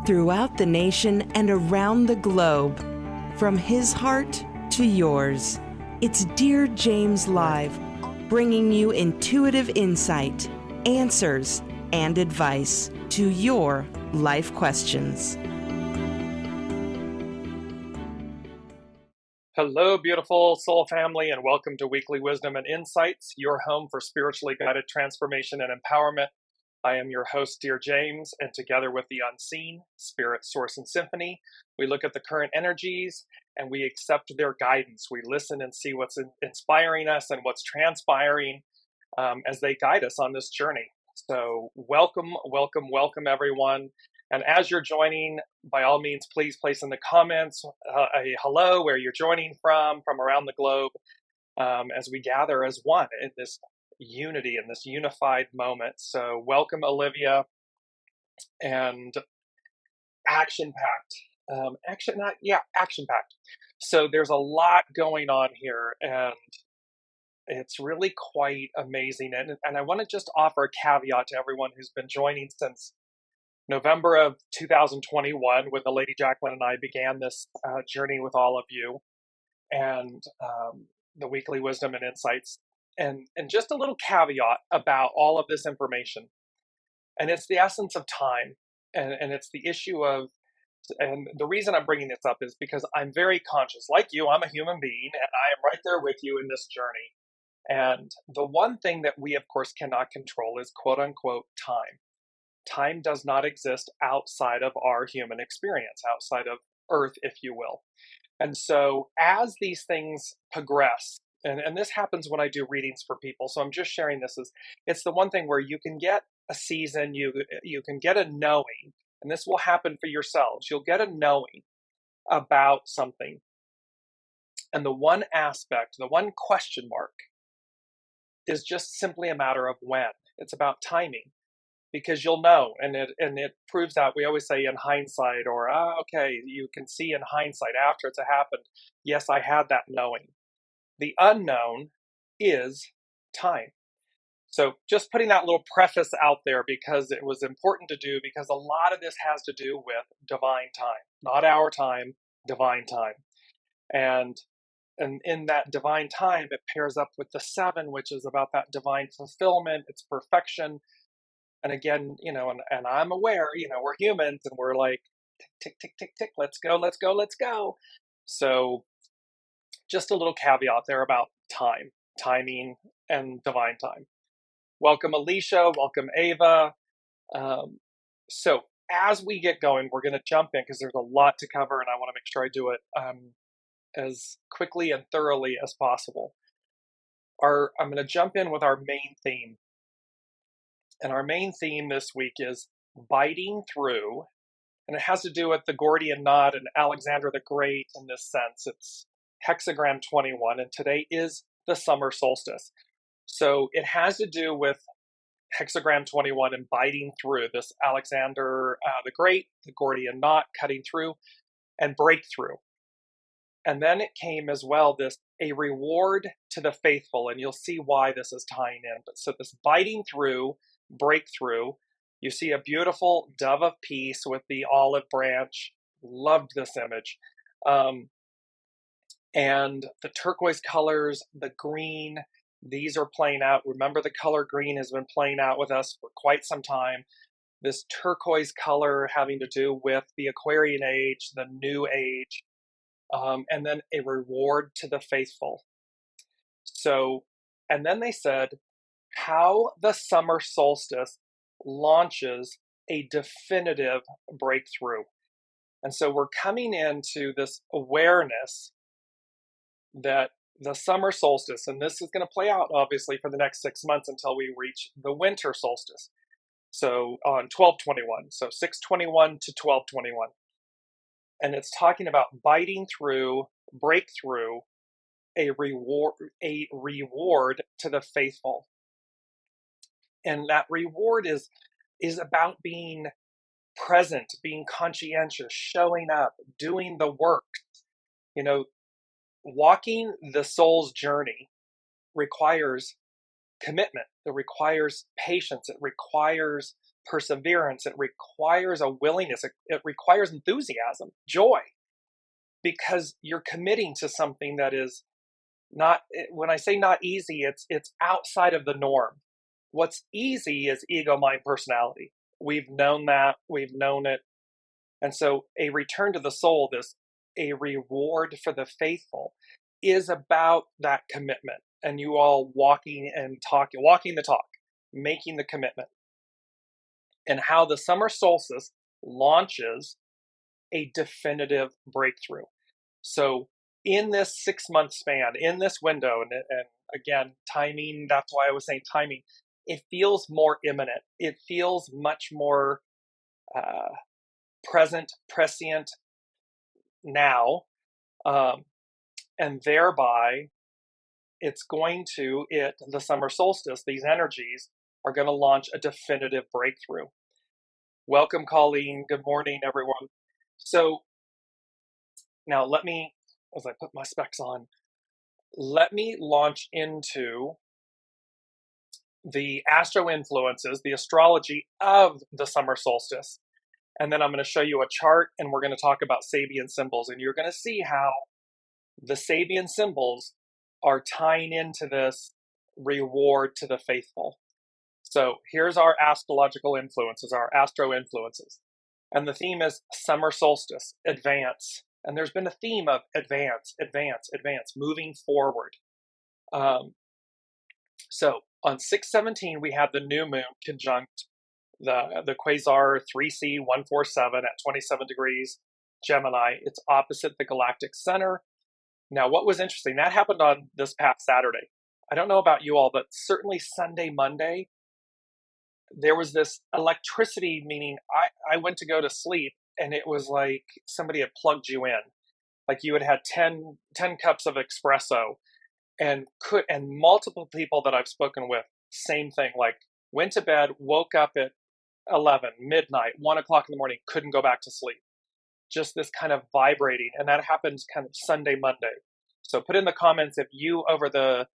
throughout the nation and around the globe. From his heart to yours, it's Dearjames Live, bringing you intuitive insight, answers, and advice to your life questions. Hello, beautiful soul family, and welcome to Weekly Wisdom and Insights, your home for spiritually guided transformation and empowerment. I am your host, Dearjames, and together with the unseen, Spirit, Source, and Symphony, we look at the current energies and we accept their guidance. We listen and see what's inspiring us and what's transpiring as they guide us on this journey. So welcome, everyone. And as you're joining, by all means, please place in the comments a hello, where you're joining from around the globe, as we gather as one in this unity, in this unified moment. So welcome, Olivia, and action-packed. Action-packed. So there's a lot going on here, and it's really quite amazing. And I want to just offer a caveat to everyone who's been joining since November of 2021, when the Lady Jacqueline and I began this journey with all of you, and the Weekly Wisdom and Insights. And just a little caveat about all of this information. And it's the essence of time. And it's the issue of, and the reason I'm bringing this up is because I'm very conscious. Like you, I'm a human being, and I am right there with you in this journey. And the one thing that we, of course, cannot control is quote unquote time. Time does not exist outside of our human experience, outside of Earth, if you will. And so as these things progress, and this happens when I do readings for people, so I'm just sharing this as, it's the one thing where you can get a season, you can get a knowing, and this will happen for yourselves. You'll get a knowing about something. And the one aspect, the one question mark, is just simply a matter of when. It's about timing. Because you'll know, and it proves out. We always say in hindsight, or okay, you can see in hindsight after it's happened. Yes, I had that knowing. The unknown is time. So just putting that little preface out there, because it was important to do, because a lot of this has to do with divine time, not our time, divine time. And in that divine time, it pairs up with the 7, which is about that divine fulfillment, it's perfection. And again, and I'm aware, we're humans and we're like, tick, tick, tick, tick, tick, let's go. So just a little caveat there about time, timing, and divine time. Welcome, Alicia. Welcome, Ava. So as we get going, we're going to jump in because there's a lot to cover, and I want to make sure I do it as quickly and thoroughly as possible. I'm going to jump in with our main theme. And our main theme this week is biting through, and it has to do with the Gordian knot and Alexander the Great in this sense. It's HEXAGRAM 21, and today is the summer solstice. So it has to do with HEXAGRAM 21 and biting through, this Alexander the Great, the Gordian knot, cutting through, and breakthrough. And then it came as well, a reward to the faithful, and you'll see why this is tying in. But so this biting through, breakthrough, you see a beautiful dove of peace with the olive branch. Loved this image. And the turquoise colors, the green, these are playing out. Remember, the color green has been playing out with us for quite some time. This turquoise color having to do with the Aquarian age, the new age, and then a reward to the faithful. So, and then they said, how the summer solstice launches a definitive breakthrough. And so we're coming into this awareness that the summer solstice, and this is going to play out obviously for the next 6 months until we reach the winter solstice. So on 12/21, so 6/21 to 12/21. And it's talking about biting through, breakthrough, a reward to the faithful. And that reward is about being present, being conscientious, showing up, doing the work. Walking the soul's journey requires commitment. It requires patience. It requires perseverance, it requires a willingness, it requires enthusiasm, joy, because you're committing to something that is not, when I say not easy, it's outside of the norm. What's easy is ego, mind, personality. We've known that, we've known it. And so a return to the soul, a reward for the faithful, is about that commitment. And you all walking the talk, making the commitment. And how the summer solstice launches a definitive breakthrough. So in this 6-month span, in this window, and again, timing, that's why I was saying timing, it feels more imminent. It feels much more present, prescient now. And thereby, the summer solstice, these energies are going to launch a definitive breakthrough. Welcome, Colleen. Good morning, everyone. So now let me, as I put my specs on, let me launch into the astro influences, the astrology of the summer solstice. And then I'm going to show you a chart, and we're going to talk about Sabian symbols. And you're going to see how the Sabian symbols are tying into this reward to the faithful. So here's our astrological influences, our astro influences. And the theme is summer solstice, advance. And there's been a theme of advance, advance, advance, moving forward. So on 6/17, we have the new moon conjunct the quasar 3C147 at 27 degrees Gemini. It's opposite the galactic center. Now, what was interesting, that happened on this past Saturday. I don't know about you all, but certainly Sunday, Monday, there was this electricity, meaning I went to go to sleep and it was like somebody had plugged you in. Like you had 10 cups of espresso, and multiple people that I've spoken with, same thing, like went to bed, woke up at 11, midnight, 1 o'clock in the morning, couldn't go back to sleep. Just this kind of vibrating. And that happens kind of Sunday, Monday. So put in the comments if you, over that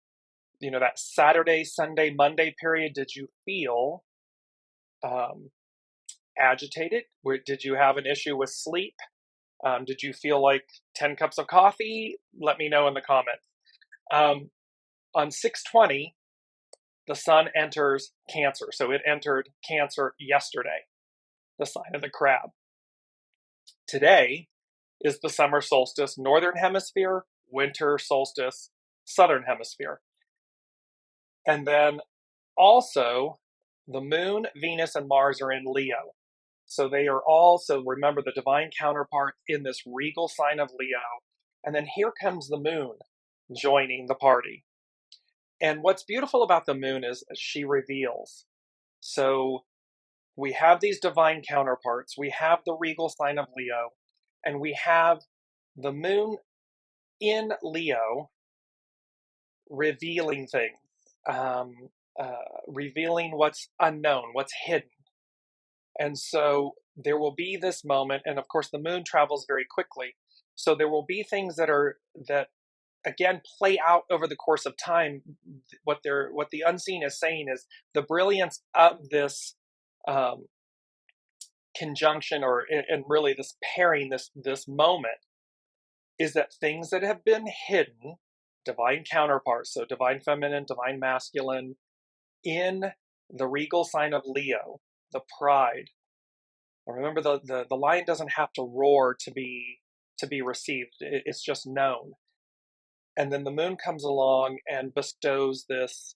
Saturday, Sunday, Monday period, did you feel agitated? Did you have an issue with sleep? Did you feel like 10 cups of coffee? Let me know in the comments. On 6/20, the sun enters Cancer. So it entered Cancer yesterday, the sign of the crab. Today is the summer solstice, northern hemisphere, winter solstice, southern hemisphere. And then also the moon, Venus, and Mars are in Leo. So they are also, remember, the divine counterpart in this regal sign of Leo. And then here comes the moon joining the party. And what's beautiful about the moon is she reveals. So we have these divine counterparts. We have the regal sign of Leo, and we have the moon in Leo revealing things, revealing what's unknown, what's hidden. And so there will be this moment, and of course the moon travels very quickly. So there will be things that again play out over the course of time. What the unseen is saying is the brilliance of this conjunction, and really this pairing, this moment, is that things that have been hidden, divine counterparts, so divine feminine, divine masculine, in the regal sign of Leo, the pride. And remember, the lion doesn't have to roar to be received. It's just known. And then the moon comes along and bestows this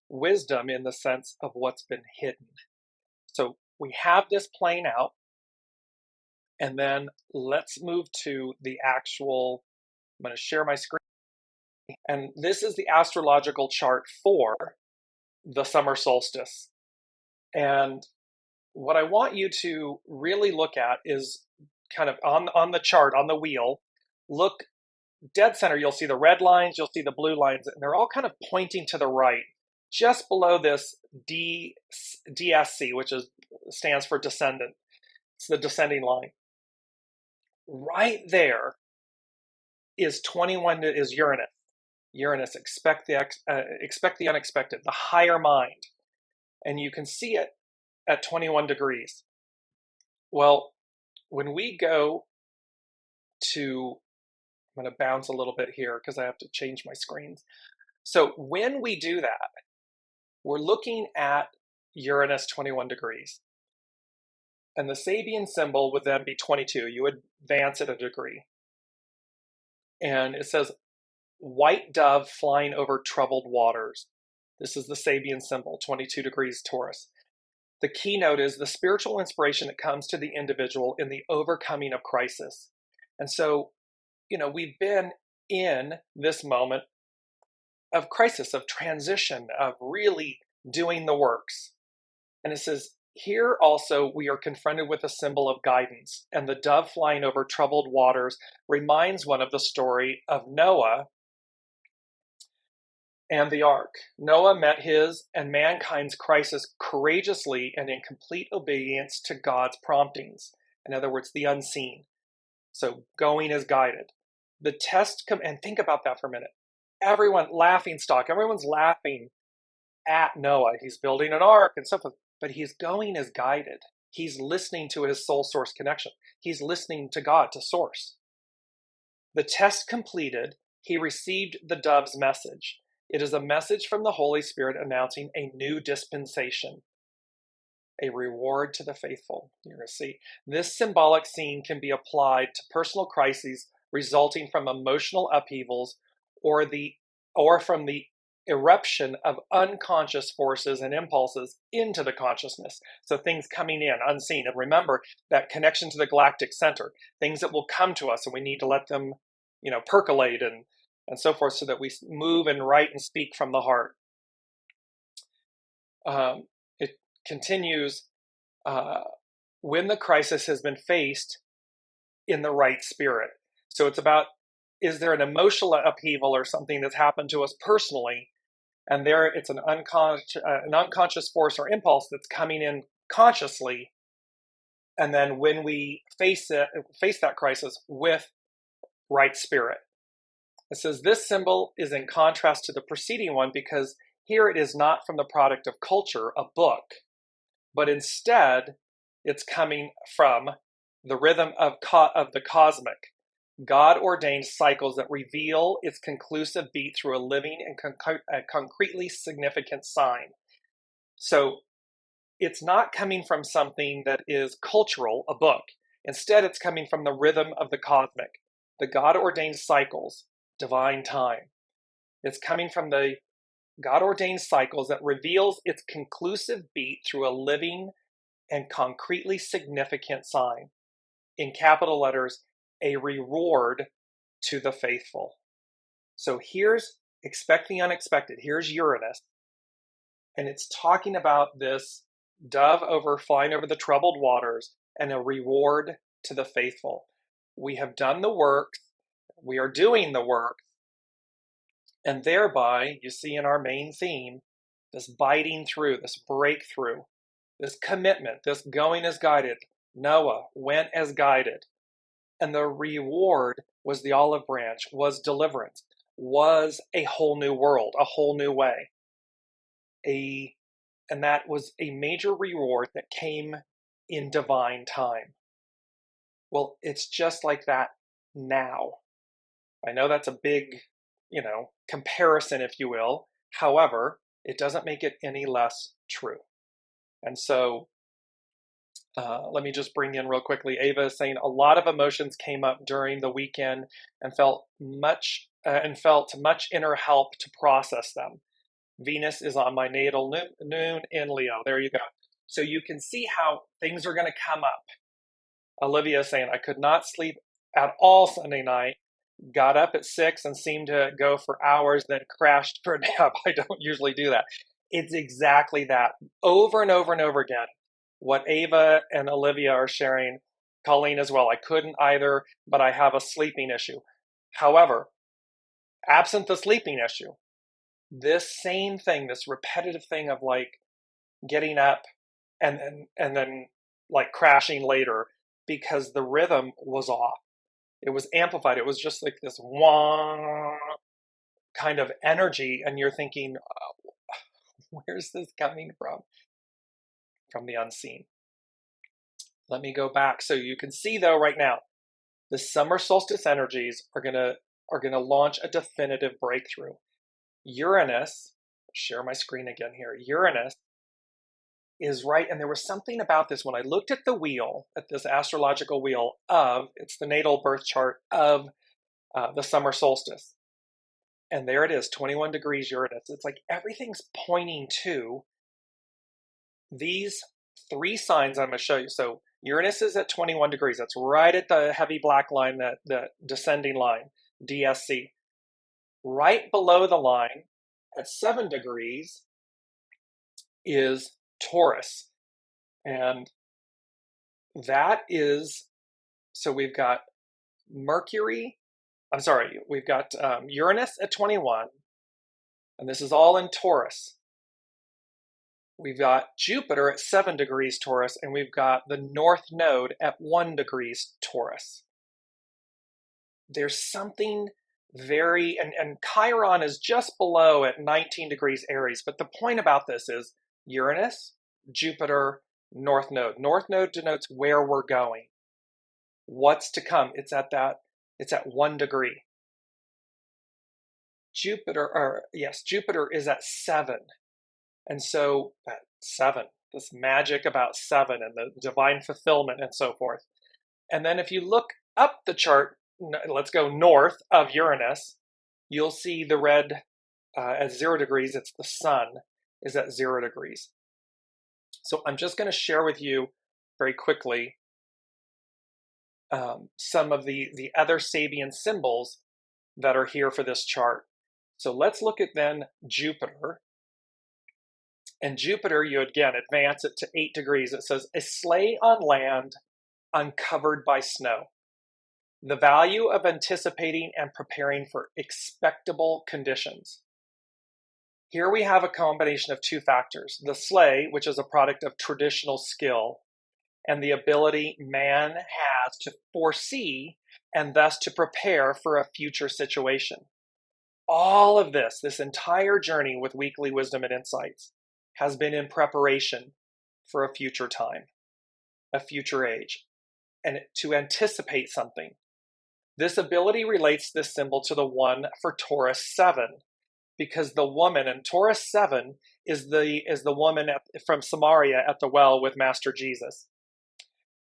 wisdom in the sense of what's been hidden. So we have this playing out. And then let's move to the actual, I'm going to share my screen. And this is the astrological chart for the summer solstice. And what I want you to really look at is kind of on the chart, on the wheel, look dead center. You'll see the red lines, you'll see the blue lines, and they're all kind of pointing to the right, just below this DSC, which stands for descendant. It's the descending line. Right there is 21, is Uranus. Uranus, expect the unexpected, the higher mind. And you can see it at 21 degrees. Well, when we go to, I'm going to bounce a little bit here because I have to change my screens. So when we do that, we're looking at Uranus 21 degrees. And the Sabian symbol would then be 22. You advance it a degree. And it says, white dove flying over troubled waters. This is the Sabian symbol, 22 degrees Taurus. The keynote is the spiritual inspiration that comes to the individual in the overcoming of crisis. And so, we've been in this moment of crisis, of transition, of really doing the works. And it says, here also we are confronted with a symbol of guidance, and the dove flying over troubled waters reminds one of the story of Noah and the ark. Noah met his and mankind's crisis courageously and in complete obedience to God's promptings. In other words, the unseen. So going as guided. The test, and think about that for a minute. Everyone, laughing stock, everyone's laughing at Noah. He's building an ark and stuff, but he's going as guided. He's listening to his soul source connection. He's listening to God, to source. The test completed, he received the dove's message. It is a message from the Holy Spirit announcing a new dispensation, a reward to the faithful. You're going to see. This symbolic scene can be applied to personal crises resulting from emotional upheavals or from the eruption of unconscious forces and impulses into the consciousness. So things coming in unseen. And remember that connection to the galactic center, things that will come to us and we need to let them, percolate and so forth, so that we move and write and speak from the heart. It continues, when the crisis has been faced in the right spirit. So it's about, is there an emotional upheaval or something that's happened to us personally? And there it's an unconscious force or impulse that's coming in consciously. And then when we face that crisis with right spirit. It says this symbol is in contrast to the preceding one because here it is not from the product of culture, a book, but instead it's coming from the rhythm of the cosmic, God-ordained cycles that reveal its conclusive beat through a living and concretely significant sign. So it's not coming from something that is cultural, a book. Instead, it's coming from the rhythm of the cosmic, the God-ordained cycles, divine time. It's coming from the God-ordained cycles that reveals its conclusive beat through a living and concretely significant sign. In capital letters, a reward to the faithful. So here's expect the unexpected. Here's Uranus. And it's talking about this dove flying over the troubled waters and a reward to the faithful. We have done the work. We are doing the work. And thereby, you see in our main theme, this biting through, this breakthrough, this commitment, this going as guided. Noah went as guided. And the reward was the olive branch, was deliverance, was a whole new world, a whole new way. And that was a major reward that came in divine time. Well, it's just like that now. I know that's a big, comparison, if you will. However, it doesn't make it any less true. And so let me just bring in real quickly. Ava is saying a lot of emotions came up during the weekend and felt much inner help to process them. Venus is on my natal noon in Leo. There you go. So you can see how things are going to come up. Olivia is saying, I could not sleep at all Sunday night. Got up at 6 and seemed to go for hours, then crashed for a nap. I don't usually do that. It's exactly that. Over and over and over again. What Ava and Olivia are sharing, Colleen as well. I couldn't either, but I have a sleeping issue. However, absent the sleeping issue, this same thing, this repetitive thing of like getting up and then like crashing later because the rhythm was off. It was amplified. It was just like this wah kind of energy. And you're thinking, oh, where's this coming from? from the unseen. Let me go back so you can see though right now, the summer solstice energies are gonna launch a definitive breakthrough. Uranus, share my screen again here. Uranus is right, and there was something about this when I looked at the wheel, at this astrological wheel of, it's the natal birth chart of the summer solstice. And there it is, 21 degrees Uranus. It's like everything's pointing to these three signs I'm going to show you. So Uranus is at 21 degrees. That's right at the heavy black line, that the descending line, DSC. Right below the line at 7 degrees is Taurus. And that is, so we've got we've got Uranus at 21, and this is all in Taurus. We've got Jupiter at 7 degrees Taurus, and we've got the North Node at 1 degrees Taurus. There's something very, and Chiron is just below at 19 degrees Aries, but the point about this is Uranus, Jupiter, North Node. North Node denotes where we're going. What's to come? It's at 1 degree. Jupiter is at 7. And so at 7, this magic about 7 and the divine fulfillment and so forth. And then if you look up the chart, let's go north of Uranus, you'll see the red at 0 degrees. It's the sun is at 0 degrees. So I'm just going to share with you very quickly some of the other Sabian symbols that are here for this chart. So let's look at then Jupiter. And Jupiter, you again advance it to 8 degrees. It says, a sleigh on land uncovered by snow. The value of anticipating and preparing for expectable conditions. Here we have a combination of two factors. The sleigh, which is a product of traditional skill, and the ability man has to foresee and thus to prepare for a future situation. All of this entire journey with Weekly Wisdom and Insights has been in preparation for a future time, a future age, and to anticipate something. This ability relates this symbol to the one for Taurus 7, because the woman in Taurus 7 is the woman from Samaria at the well with Master Jesus.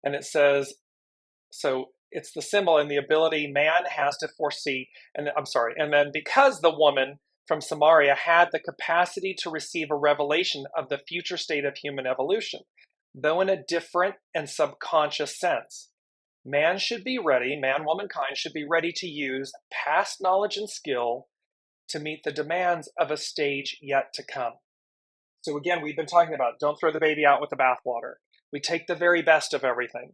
And it says, so it's the symbol and the ability man has to foresee, and then because the woman from Samaria had the capacity to receive a revelation of the future state of human evolution, though in a different and subconscious sense. Man, womankind should be ready to use past knowledge and skill to meet the demands of a stage yet to come. So again, we've been talking about don't throw the baby out with the bathwater. We take the very best of everything.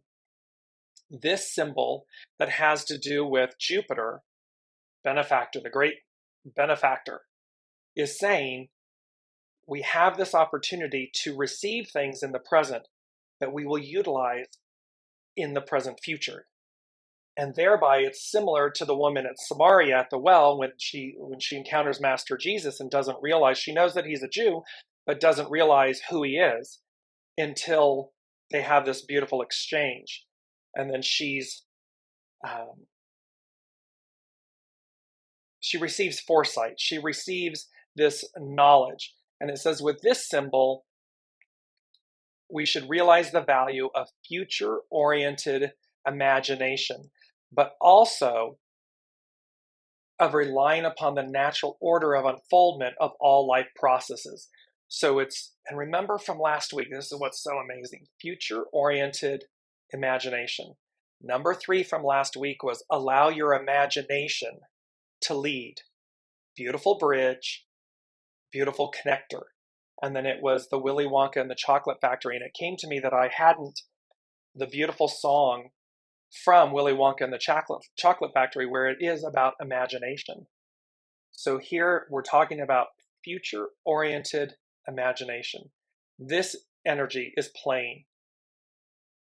This symbol that has to do with Jupiter, benefactor, the great benefactor, is saying we have this opportunity to receive things in the present that we will utilize in the present future. And thereby it's similar to the woman at Samaria at the well when she encounters Master Jesus and doesn't realize, she knows that he's a Jew, but doesn't realize who he is until they have this beautiful exchange. And then she receives foresight. She receives this knowledge. And it says with this symbol, we should realize the value of future-oriented imagination, but also of relying upon the natural order of unfoldment of all life processes. So and remember from last week, this is what's so amazing, future-oriented imagination. Number 3 from last week was allow your imagination to lead. Beautiful bridge, beautiful connector. And then it was the Willy Wonka and the Chocolate Factory. And it came to me that I hadn't the beautiful song from Willy Wonka and the Chocolate Factory where it is about imagination. So here we're talking about future-oriented imagination. This energy is playing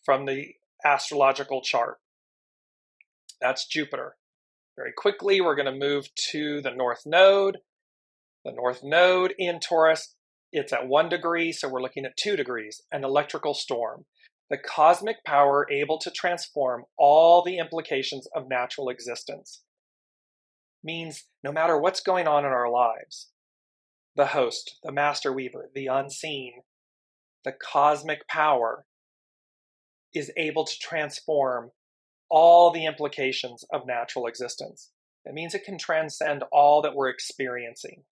from the astrological chart. That's Jupiter. Very quickly, we're going to move to the North Node. The North Node in Taurus It's at 1 degree, so we're looking at 2 degrees, an electrical storm. The cosmic power able to transform all the implications of natural existence. Means no matter what's going on in our lives, the host, the master weaver, the unseen, the cosmic power is able to transform all the implications of natural existence. It means it can transcend all that we're experiencing.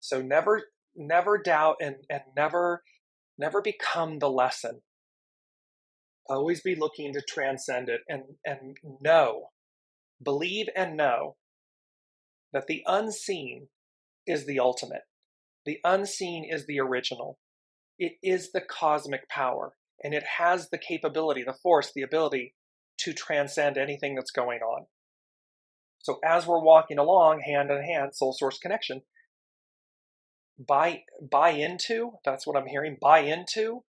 So never doubt and never become the lesson. Always be looking to transcend it and know, believe and know that the unseen is the ultimate. The unseen is the original. It is the cosmic power, and it has the capability, the force, the ability to transcend anything that's going on. So as we're walking along hand in hand, soul source connection, buy into, that's what I'm hearing, buy into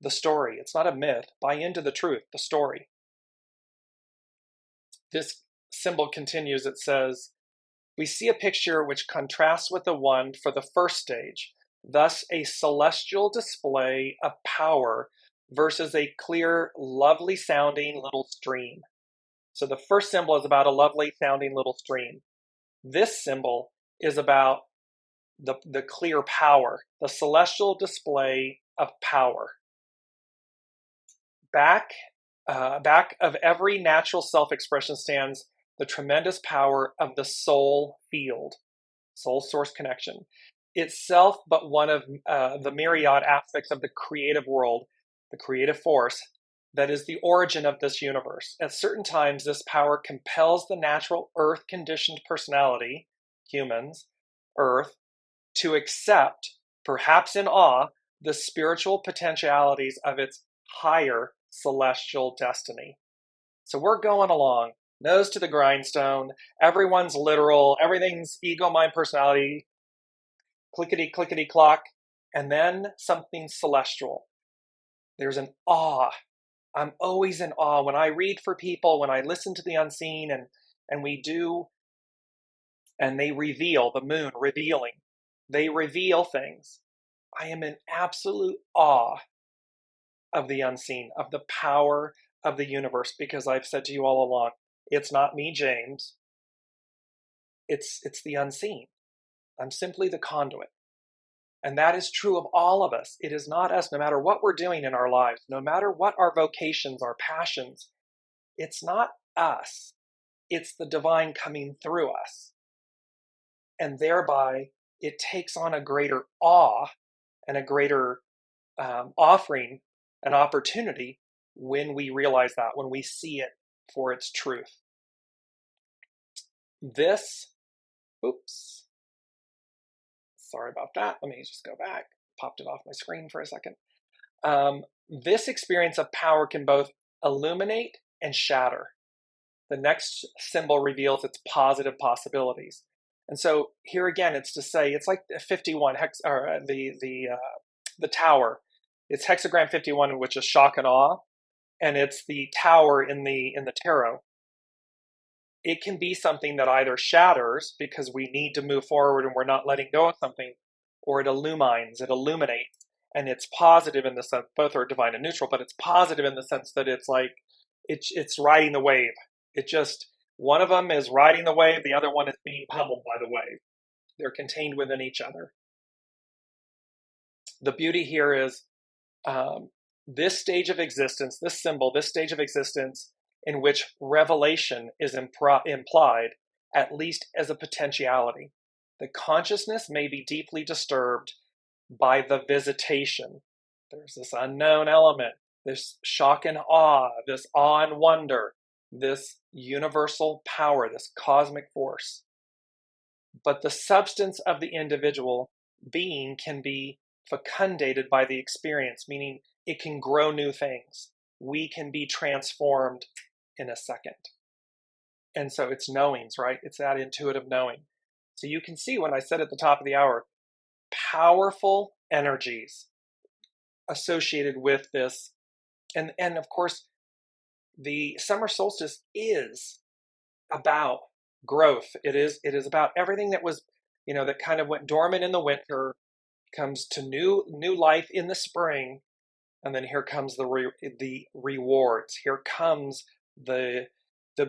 the story. It's not a myth. Buy into the truth, the story. This symbol continues, it says, we see a picture which contrasts with the one for the first stage, thus a celestial display of power versus a clear, lovely sounding little stream. So the first symbol is about a lovely sounding little stream. This symbol is about the clear power, the celestial display of power. Back of every natural self-expression stands the tremendous power of the soul field, soul source connection, itself but one of the myriad aspects of the creative world, the creative force that is the origin of this universe. At certain times, this power compels the natural earth-conditioned personality, humans, earth, to accept, perhaps in awe, the spiritual potentialities of its higher celestial destiny. So we're going along, nose to the grindstone, everyone's literal, everything's ego, mind, personality, clickety, clickety, clock, and then something celestial. There's an awe. I'm always in awe when I read for people, when I listen to the unseen, and we do, and they reveal, the moon revealing. They reveal things. I am in absolute awe of the unseen, of the power of the universe, because I've said to you all along, it's not me, James. It's the unseen. I'm simply the conduit. And that is true of all of us. It is not us, no matter what we're doing in our lives, no matter what our vocations, our passions, it's not us. It's the divine coming through us. And thereby, it takes on a greater awe and a greater offering, an opportunity when we realize that, when we see it for its truth. This, oops, sorry about that. Let me just go back. Popped it off my screen for a second. This experience of power can both illuminate and shatter. The next symbol reveals its positive possibilities. And so here again, it's to say, it's like 51, the tower. It's hexagram 51, which is shock and awe, and it's the tower in the tarot. It can be something that either shatters because we need to move forward and we're not letting go of something, or it illumines, it illuminates, and it's positive in the sense, both are divine and neutral, but it's positive in the sense that it's like, it's riding the wave. It just, one of them is riding the wave, the other one is being pummeled by the wave. They're contained within each other. The beauty here is this stage of existence, this symbol, this stage of existence in which revelation is implied, at least as a potentiality. The consciousness may be deeply disturbed by the visitation. There's this unknown element, this shock and awe, this awe and wonder, this universal power, this cosmic force. But the substance of the individual being can be fecundated by the experience, meaning it can grow new things. We can be transformed in a second. And so it's knowings, right? It's that intuitive knowing. So you can see when I said at the top of the hour, powerful energies associated with this. And of course, the summer solstice is about growth. It is about everything that was that kind of went dormant in the winter, comes to new life in the spring, and then here comes the rewards. Here comes the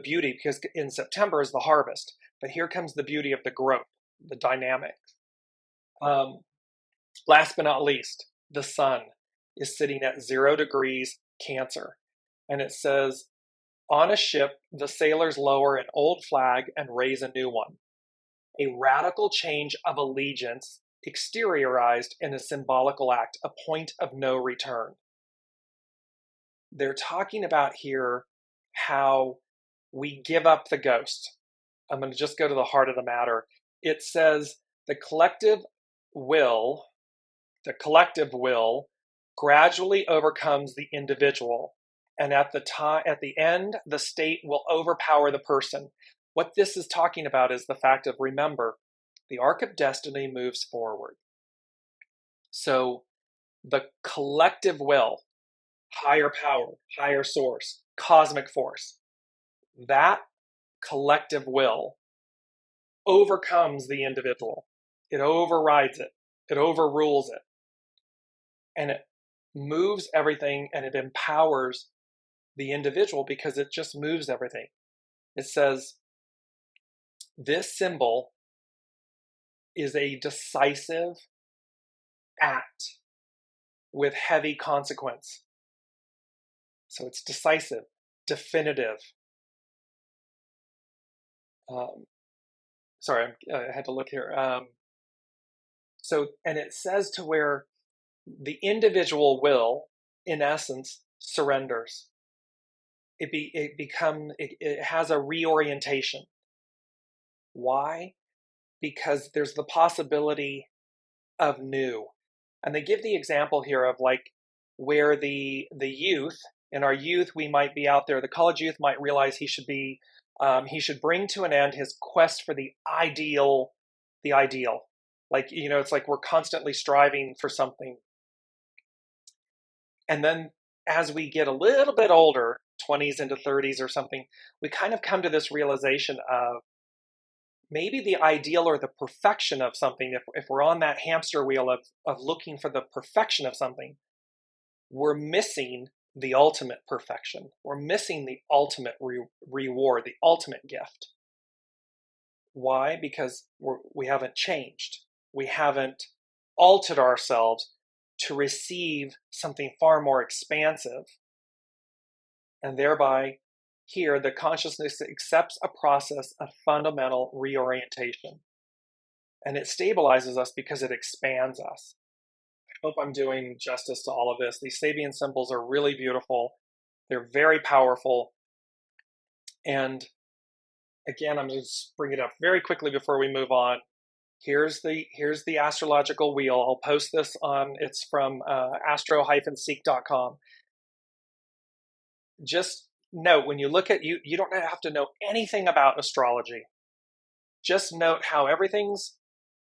beauty, because in September is the harvest, but here comes the beauty of the growth, the dynamic. Last but not least, the sun is sitting at 0 degrees Cancer, and it says, on a ship, the sailors lower an old flag and raise a new one. A radical change of allegiance exteriorized in a symbolical act, a point of no return. They're talking about here how we give up the ghost. I'm going to just go to the heart of the matter. It says the collective will gradually overcomes the individual, and at the end, the state will overpower the person. What this is talking about is the fact of, remember, the arc of destiny moves forward. So the collective will, higher power, higher source, cosmic force, that collective will overcomes the individual. It overrides it. It overrules it. And it moves everything, and it empowers the individual because it just moves everything. It says, this symbol is a decisive act with heavy consequence. So it's decisive, definitive. Sorry, I had to look here. And it says to where the individual will, in essence, surrenders. It has a reorientation. Why? Because there's the possibility of new. And they give the example here of like where the youth, in our youth, we might be out there, the college youth might realize he should bring to an end his quest for the ideal. Like, it's like we're constantly striving for something. And then as we get a little bit older, 20s into 30s or something, we kind of come to this realization of maybe the ideal or the perfection of something. If we're on that hamster wheel of looking for the perfection of something, we're missing the ultimate perfection. We're missing the ultimate reward, the ultimate gift. Why? Because we haven't changed. We haven't altered ourselves to receive something far more expansive. And thereby, here, the consciousness accepts a process of fundamental reorientation. And it stabilizes us because it expands us. I hope I'm doing justice to all of this. These Sabian symbols are really beautiful. They're very powerful. And again, I'm going to bring it up very quickly before we move on. Here's the astrological wheel. I'll post this on, it's from astro-seek.com. Just note, when you look at, you don't have to know anything about astrology. Just note how everything's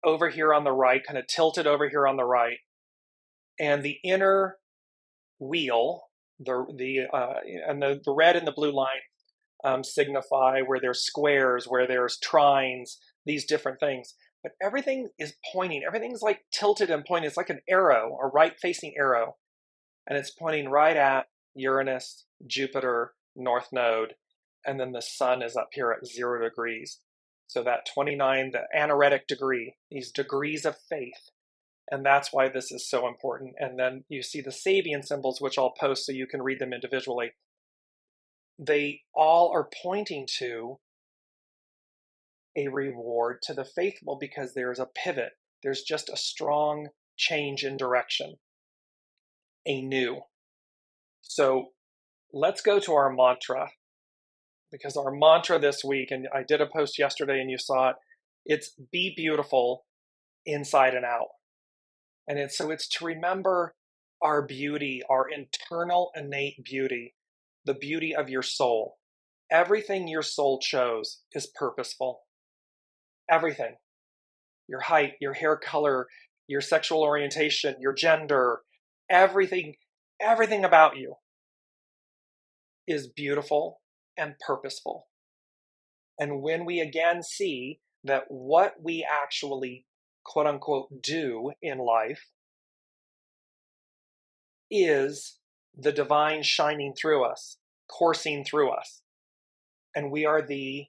over here on the right, kind of tilted over here on the right. And the inner wheel, the red and the blue line signify where there's squares, where there's trines, these different things. But everything is pointing. Everything's like tilted and pointing. It's like an arrow, a right-facing arrow. And it's pointing right at Uranus, Jupiter, North Node. And then the sun is up here at 0 degrees. So that 29, the anaretic degree, these degrees of faith. And that's why this is so important. And then you see the Sabian symbols, which I'll post so you can read them individually. They all are pointing to a reward to the faithful because there's a pivot. There's just a strong change in direction, a new. So let's go to our mantra, because our mantra this week, and I did a post yesterday and you saw it, it's be beautiful inside and out. And it's to remember our beauty, our internal innate beauty, the beauty of your soul. Everything your soul chose is purposeful. Everything. Your height, your hair color, your sexual orientation, your gender, everything about you is beautiful and purposeful. And when we again see that what we actually, quote unquote, do in life is the divine shining through us, coursing through us. And we are the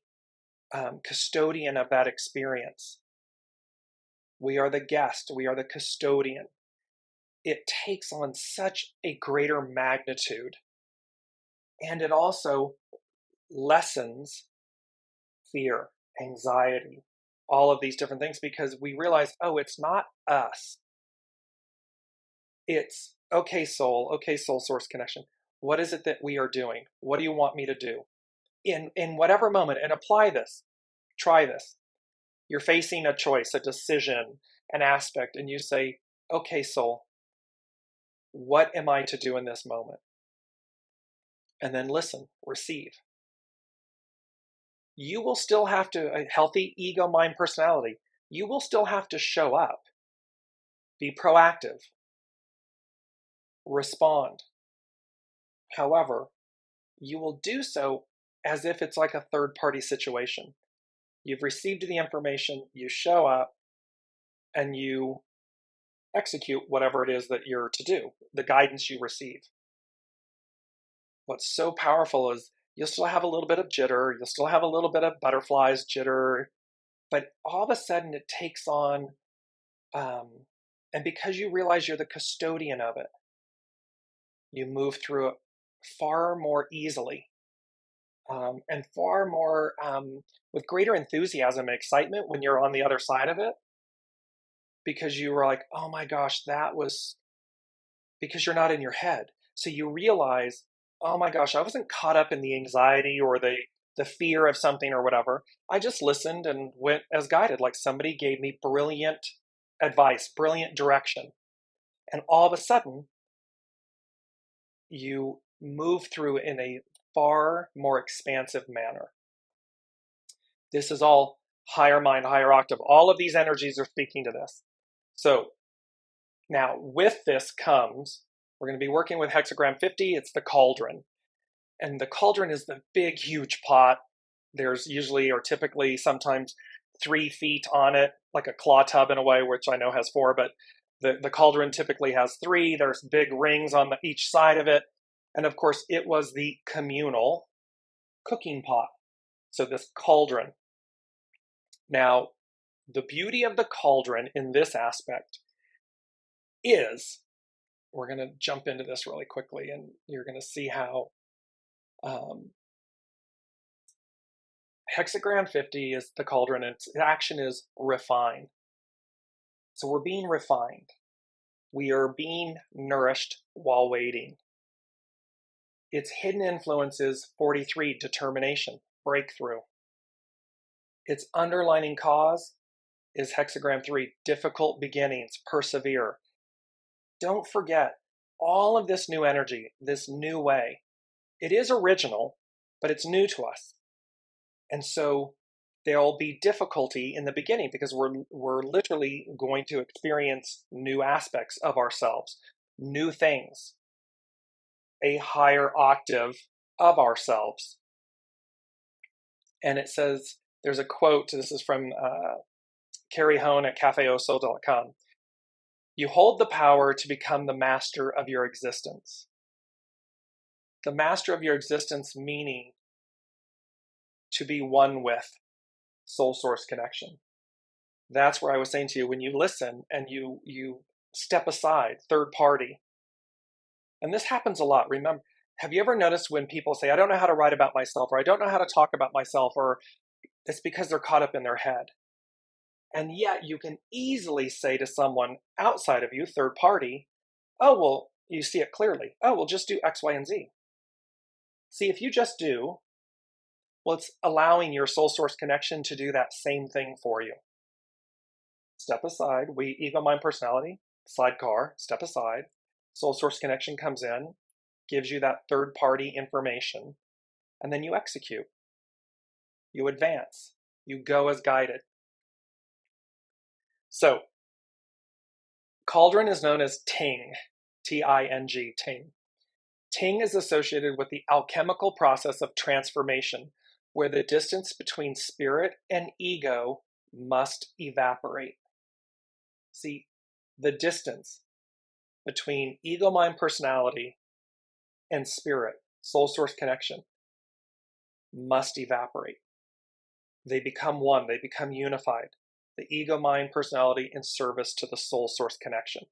custodian of that experience. We are the guest, we are the custodian. It takes on such a greater magnitude. And it also lessens fear, anxiety, all of these different things, because we realize, oh, it's not us. It's, okay, soul source connection. What is it that we are doing? What do you want me to do? In whatever moment, and apply this, try this. You're facing a choice, a decision, an aspect, and you say, okay, soul, what am I to do in this moment? And then listen, receive. You will still have to, a healthy ego, mind, personality, you will still have to show up, be proactive, respond. However, you will do so as if it's like a third-party situation. You've received the information, you show up, and you execute whatever it is that you're to do, the guidance you receive. What's so powerful is you'll still have a little bit of jitter, you'll still have a little bit of butterflies, jitter, but all of a sudden it takes on, and because you realize you're the custodian of it, you move through it far more easily, and far more with greater enthusiasm and excitement when you're on the other side of it, because you were like, oh my gosh, that was, because you're not in your head. So you realize, oh my gosh, I wasn't caught up in the anxiety or the fear of something or whatever. I just listened and went as guided, like somebody gave me brilliant advice, brilliant direction. And all of a sudden, you move through in a far more expansive manner. This is all higher mind, higher octave. All of these energies are speaking to this. So now with this comes, we're going to be working with hexagram 50. It's the cauldron. And the cauldron is the big, huge pot. There's usually, or typically, sometimes 3 feet on it, like a claw tub in a way, which I know has 4, but the cauldron typically has 3. There's big rings on each side of it. And of course, it was the communal cooking pot. So this cauldron. Now, the beauty of the cauldron in this aspect is, we're going to jump into this really quickly, and you're going to see how hexagram 50 is the cauldron, and its action is refine. So we're being refined. We are being nourished while waiting. Its hidden influence is 43, determination, breakthrough. Its underlining cause is hexagram 3, difficult beginnings, persevere. Don't forget, all of this new energy, this new way, it is original, but it's new to us. And so there'll be difficulty in the beginning because we're literally going to experience new aspects of ourselves, new things, a higher octave of ourselves. And it says, there's a quote, this is from Carrie Hone at cafeoso.com. You hold the power to become the master of your existence. The master of your existence meaning to be one with soul source connection. That's where I was saying to you, when you listen and you step aside, third party. And this happens a lot. Remember, have you ever noticed when people say, I don't know how to write about myself, or I don't know how to talk about myself, or it's because they're caught up in their head. And yet you can easily say to someone outside of you, third party, oh, well, you see it clearly. Oh, well, just do X, Y, and Z. See, if you just do, well, it's allowing your soul source connection to do that same thing for you. Step aside, we, ego, mind, personality, sidecar, step aside. Soul source connection comes in, gives you that third party information, and then you execute. You advance. You go as guided. So, cauldron is known as Ting, T-I-N-G, Ting. Ting is associated with the alchemical process of transformation, where the distance between spirit and ego must evaporate. See, the distance between ego, mind, personality, and spirit, soul source connection, must evaporate. They become one, they become unified. The ego, mind, personality in service to the soul source connection.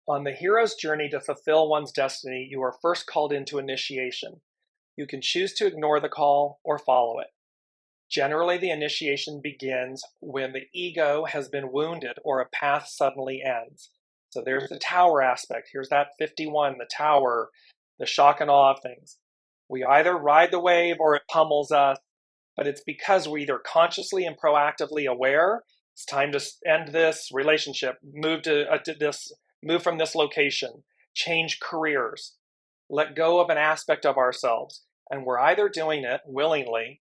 On the hero's journey to fulfill one's destiny, you are first called into initiation. You can choose to ignore the call or follow it. Generally, the initiation begins when the ego has been wounded or a path suddenly ends. So there's the tower aspect. Here's that 51, the tower, the shock and awe of things. We either ride the wave or it pummels us, but it's because we're either consciously and proactively aware, it's time to end this relationship, move from this location, change careers, let go of an aspect of ourselves. And we're either doing it willingly,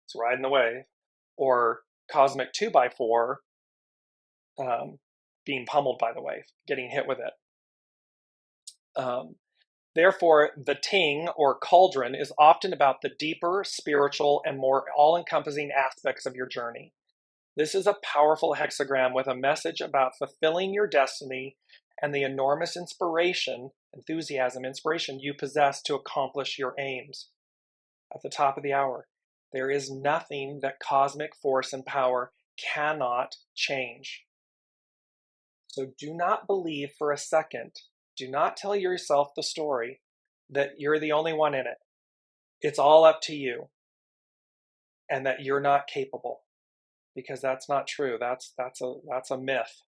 it's riding the wave, or cosmic 2x4, being pummeled by the wave, getting hit with it. Therefore, the ting or cauldron is often about the deeper, spiritual, and more all-encompassing aspects of your journey. This is a powerful hexagram with a message about fulfilling your destiny and the enormous enthusiasm, inspiration you possess to accomplish your aims. At the top of the hour, there is nothing that cosmic force and power cannot change. So do not believe for a second, do not tell yourself the story that you're the only one in it. It's all up to you and that you're not capable, because that's not true. That's a myth.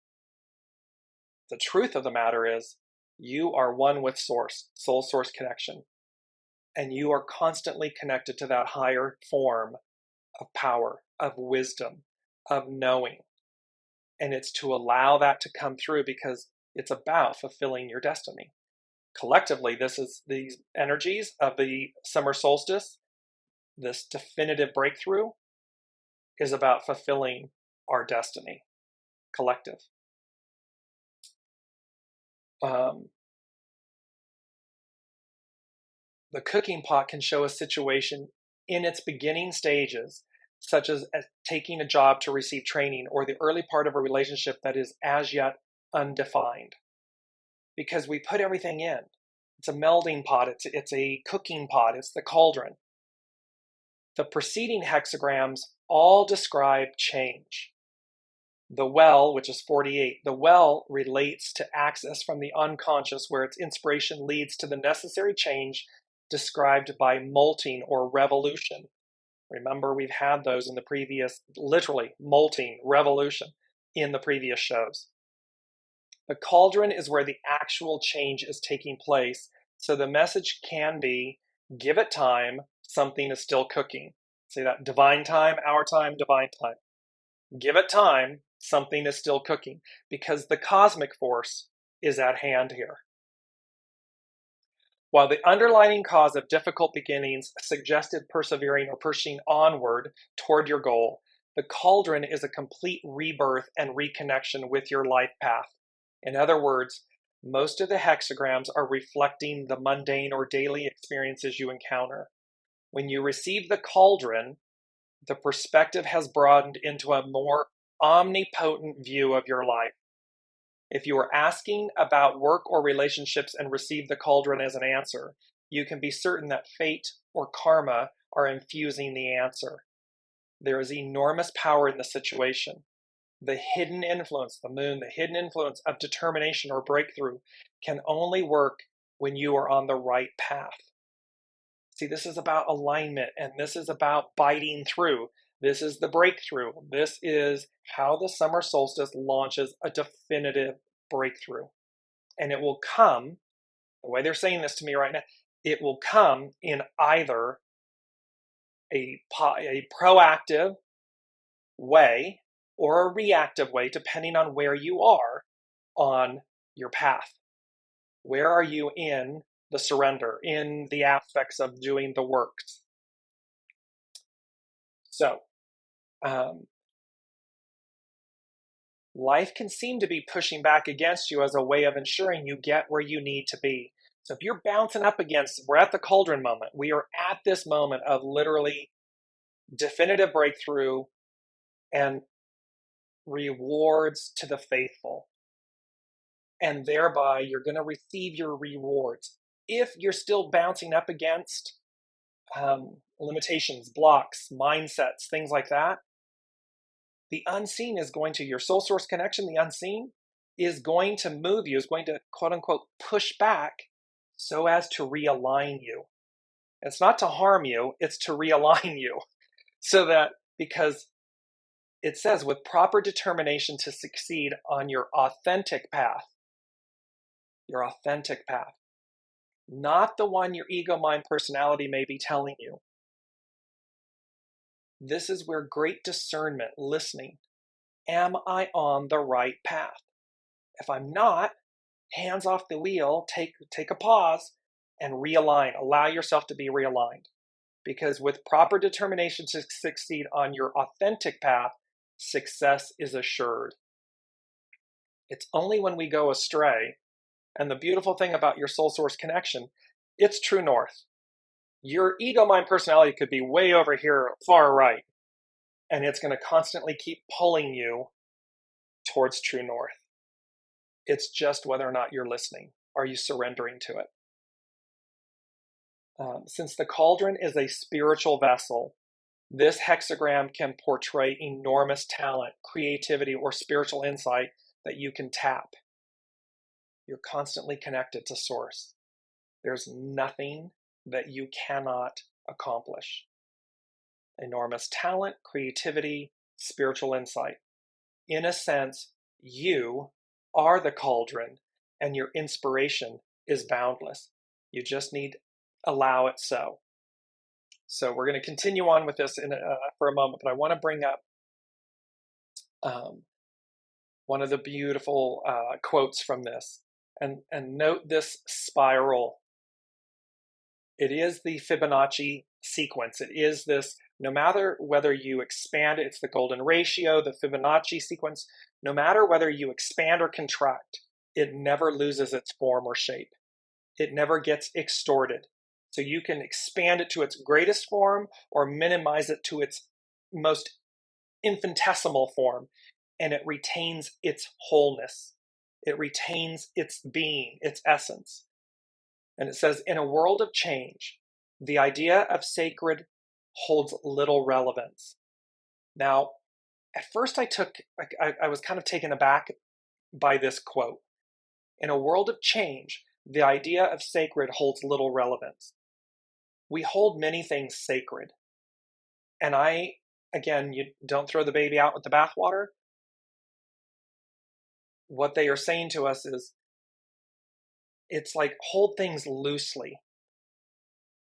The truth of the matter is you are one with source, soul source connection, and you are constantly connected to that higher form of power, of wisdom, of knowing. And it's to allow that to come through because it's about fulfilling your destiny. Collectively, this is these energies of the summer solstice, this definitive breakthrough is about fulfilling our destiny, collective. The cooking pot can show a situation in its beginning stages, such as taking a job to receive training or the early part of a relationship that is as yet undefined. Because we put everything in. It's a melding pot, it's a cooking pot, it's the cauldron. The preceding hexagrams all describe change. The well, which is 48, the well relates to access from the unconscious where its inspiration leads to the necessary change described by molting or revolution. Remember, we've had those in the previous, literally, molting, revolution, in the previous shows. The cauldron is where the actual change is taking place, so the message can be, give it time, something is still cooking. See that? Divine time, our time, divine time. Give it time, something is still cooking, because the cosmic force is at hand here. While the underlying cause of difficult beginnings suggested persevering or pushing onward toward your goal, the cauldron is a complete rebirth and reconnection with your life path. In other words, most of the hexagrams are reflecting the mundane or daily experiences you encounter. When you receive the cauldron, the perspective has broadened into a more omnipotent view of your life. If you are asking about work or relationships and receive the cauldron as an answer, you can be certain that fate or karma are infusing the answer. There is enormous power in the situation. The hidden influence, the moon, the hidden influence of determination or breakthrough can only work when you are on the right path. See, this is about alignment, and this is about biting through. This is the breakthrough. This is how the summer solstice launches a definitive breakthrough. And it will come, the way they're saying this to me right now, it will come in either a proactive way or a reactive way, depending on where you are on your path. Where are you in the surrender, in the aspects of doing the works? So, life can seem to be pushing back against you as a way of ensuring you get where you need to be. So if you're bouncing up against, we're at the cauldron moment. We are at this moment of literally definitive breakthrough, and rewards to the faithful. And thereby you're going to receive your rewards. If you're still bouncing up against limitations, blocks, mindsets, things like that, the unseen is going to, your soul source connection, the unseen, is going to move you, is going to quote unquote push back so as to realign you. It's not to harm you, it's to realign you. So that, because it says, with proper determination to succeed on your authentic path, not the one your ego, mind, personality may be telling you. This is where great discernment, listening, am I on the right path? If I'm not, hands off the wheel, take a pause and realign. Allow yourself to be realigned. Because with proper determination to succeed on your authentic path, success is assured. It's only when we go astray, and the beautiful thing about your soul source connection, it's true north. Your ego, mind, personality could be way over here, far right, and it's going to constantly keep pulling you towards true north. It's just whether or not you're listening. Are you surrendering to it? Since the cauldron is a spiritual vessel, this hexagram can portray enormous talent, creativity, or spiritual insight that you can tap. You're constantly connected to source. There's nothing that you cannot accomplish. Enormous talent, creativity, spiritual insight. In a sense, you are the cauldron and your inspiration is boundless. You just need to allow it so. So we're going to continue on with this for a moment, but I want to bring up one of the beautiful quotes from this. And note this spiral. It is the Fibonacci sequence. It is this, no matter whether you expand it, it's the golden ratio, the Fibonacci sequence. No matter whether you expand or contract, it never loses its form or shape. It never gets extorted. So you can expand it to its greatest form or minimize it to its most infinitesimal form, and it retains its wholeness. It retains its being, its essence. And it says, in a world of change, the idea of sacred holds little relevance. Now, at first I was kind of taken aback by this quote. In a world of change, the idea of sacred holds little relevance. We hold many things sacred. And again, you don't throw the baby out with the bathwater. What they are saying to us is, it's like hold things loosely.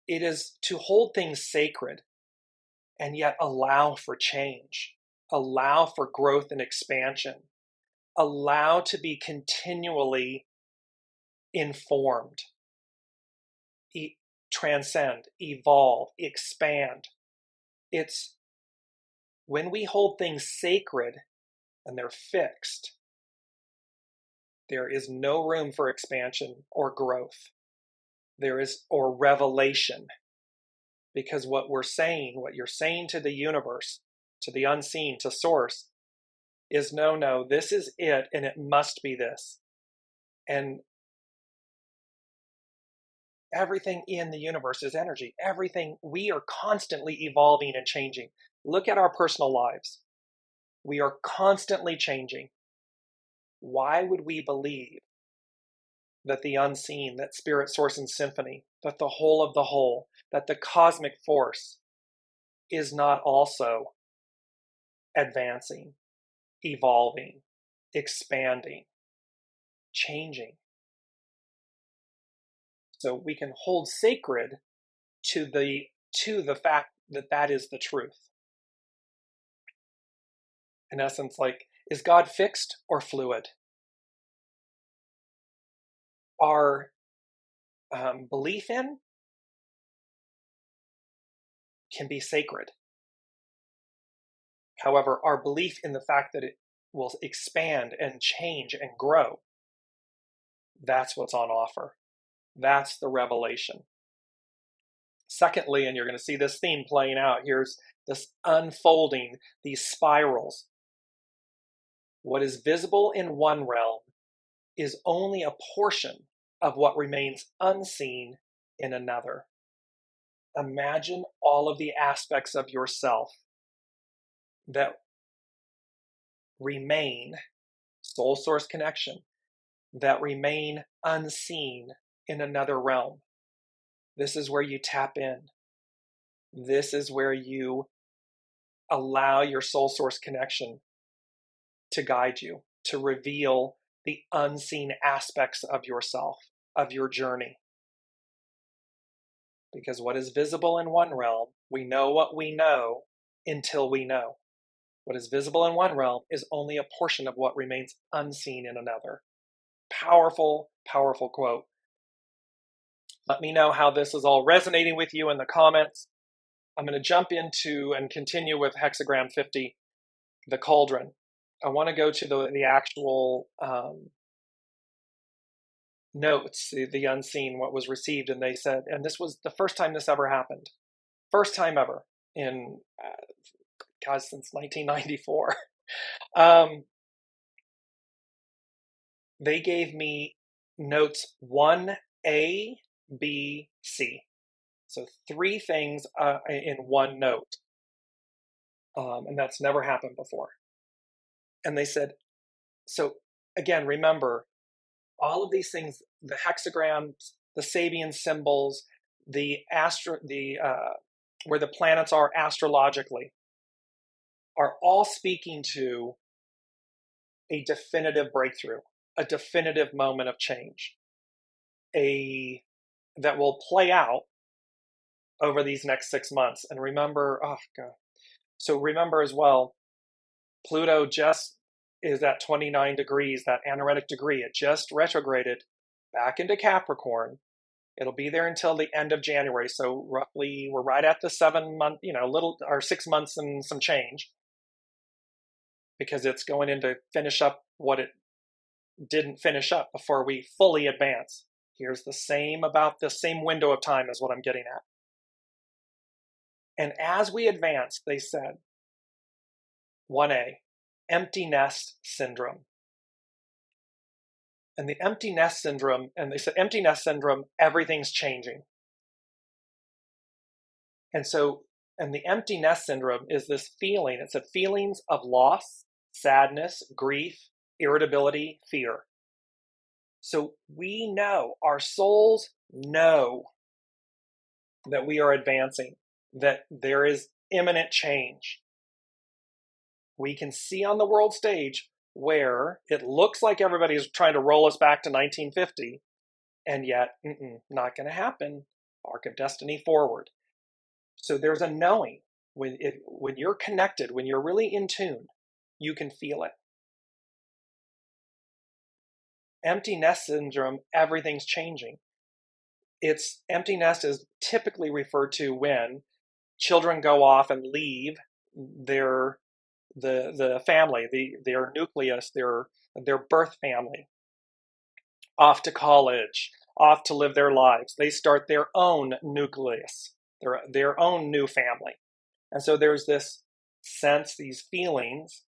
It is to hold things sacred and yet allow for change, allow for growth and expansion, allow to be continually informed, transcend, evolve, expand. It's when we hold things sacred and they're fixed, there is no room for expansion or growth. Or revelation. Because what you're saying to the universe, to the unseen, to source, is no, this is it, and it must be this. And everything in the universe is energy. Everything, we are constantly evolving and changing. Look at our personal lives. We are constantly changing. Why would we believe that the unseen, that spirit, source, and symphony, that the whole of the whole, that the cosmic force is not also advancing, evolving, expanding, changing? So we can hold sacred to the fact that that is the truth. In essence, like, is God fixed or fluid? Our belief in can be sacred. However, our belief in the fact that it will expand and change and grow, that's what's on offer. That's the revelation. Secondly, and you're going to see this theme playing out, here's this unfolding, these spirals. What is visible in one realm is only a portion of what remains unseen in another. Imagine all of the aspects of yourself that remain, soul source connection, that remain unseen in another realm. This is where you tap in. This is where you allow your soul source connection to guide you, to reveal the unseen aspects of yourself, of your journey. Because what is visible in one realm, we know what we know until we know. What is visible in one realm is only a portion of what remains unseen in another. Powerful, powerful quote. Let me know how this is all resonating with you in the comments. I'm going to jump into and continue with hexagram 50, the cauldron. I want to go to the actual notes, the unseen, what was received. And they said, and this was the first time this ever happened. First time ever in, since 1994. They gave me notes 1A, B, C. So 3 things in one note. And that's never happened before. And they said, so again, remember, all of these things, the hexagrams, the Sabian symbols, where the planets are astrologically, are all speaking to a definitive breakthrough, a definitive moment of change, that will play out over these next 6 months. And remember, oh God. So remember as well, Pluto just is at 29 degrees, that anaretic degree. It just retrograded back into Capricorn. It'll be there until the end of January. So roughly we're right at the 7 month, 6 months and some change, because it's going in to finish up what it didn't finish up before we fully advance. Here's about the same window of time is what I'm getting at. And as we advance, they said, 1A, empty nest syndrome. And the empty nest syndrome, and they said, empty nest syndrome, everything's changing. And the empty nest syndrome is this feeling, it's a feelings of loss, sadness, grief, irritability, fear. So we know, our souls know that we are advancing, that there is imminent change. We can see on the world stage where it looks like everybody is trying to roll us back to 1950, and yet, not going to happen. Arc of destiny forward. So there's a knowing. When you're connected, when you're really in tune, you can feel it. Empty nest syndrome, everything's changing. Empty nest is typically referred to when children go off and leave the family, their nucleus, their birth family, off to college, off to live their lives. They start their own nucleus, their own new family. And so there's this sense, these feelings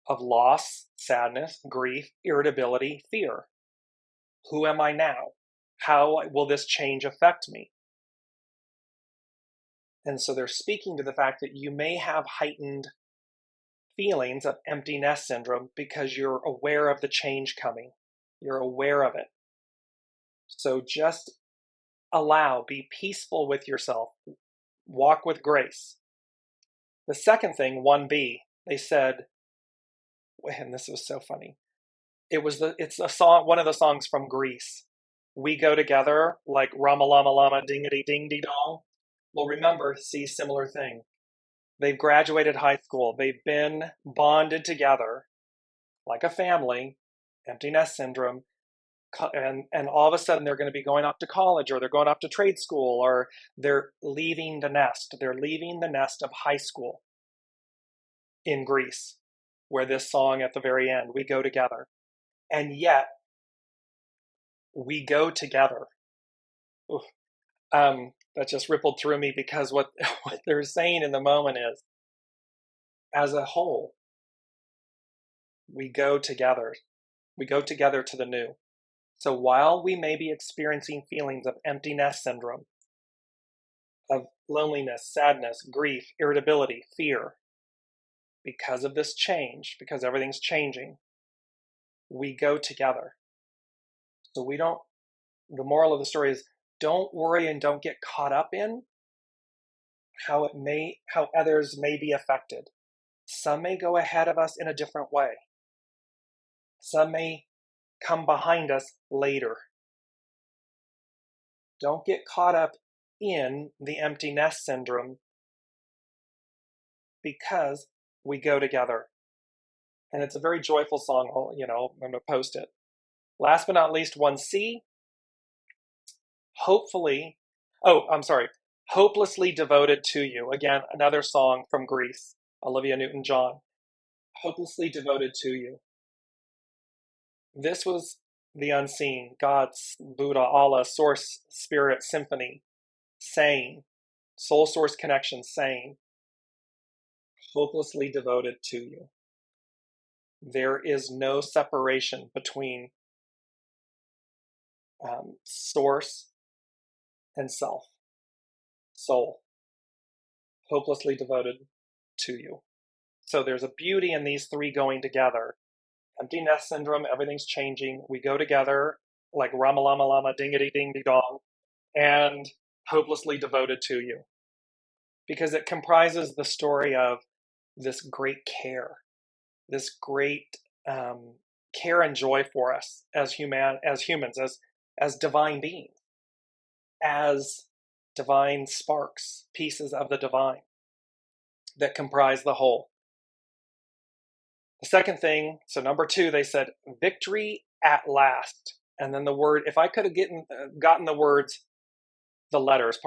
of loss, sadness, grief, irritability, fear. Who am I now? How will this change affect me? And so they're speaking to the fact that you may have heightened feelings of empty nest syndrome because you're aware of the change coming. You're aware of it. So just be peaceful with yourself. Walk with grace. The second thing, 1B, they said, and this was so funny. It's a song, one of the songs from Greece. We go together like Rama Lama Lama Dingity Ding Dee Dong. Well, remember, see, similar thing. They've graduated high school. They've been bonded together like a family, empty nest syndrome. And all of a sudden they're going to be going off to college, or they're going off to trade school, or they're leaving the nest. They're leaving the nest of high school in Greece, where this song at the very end, we go together. And yet, we go together. that just rippled through me, because what they're saying in the moment is, as a whole, we go together. We go together to the new. So while we may be experiencing feelings of empty nest syndrome, of loneliness, sadness, grief, irritability, fear, because of this change, because everything's changing, we go together. So the moral of the story is, don't worry and don't get caught up in how others may be affected. Some may go ahead of us in a different way. Some may come behind us later. Don't get caught up in the empty nest syndrome, because we go together. And it's a very joyful song. I'm going to post it. Last but not least, 1C. Hopelessly Devoted to You. Again, another song from Greece, Olivia Newton-John. Hopelessly Devoted to You. This was the unseen, God's, Buddha, Allah, Source, Spirit, Symphony, saying, soul source connection saying, hopelessly devoted to you. There is no separation between source and self, soul, hopelessly devoted to you. So there's a beauty in these three going together. Empty nest syndrome, everything's changing. We go together like Rama Lama Lama, dingity ding dong, and hopelessly devoted to you. Because it comprises the story of this great care, this great care and joy for us as humans, as divine beings, as divine sparks, pieces of the divine that comprise the whole. The second thing, so number 2, they said, victory at last. And then the word, if I could have gotten the letters,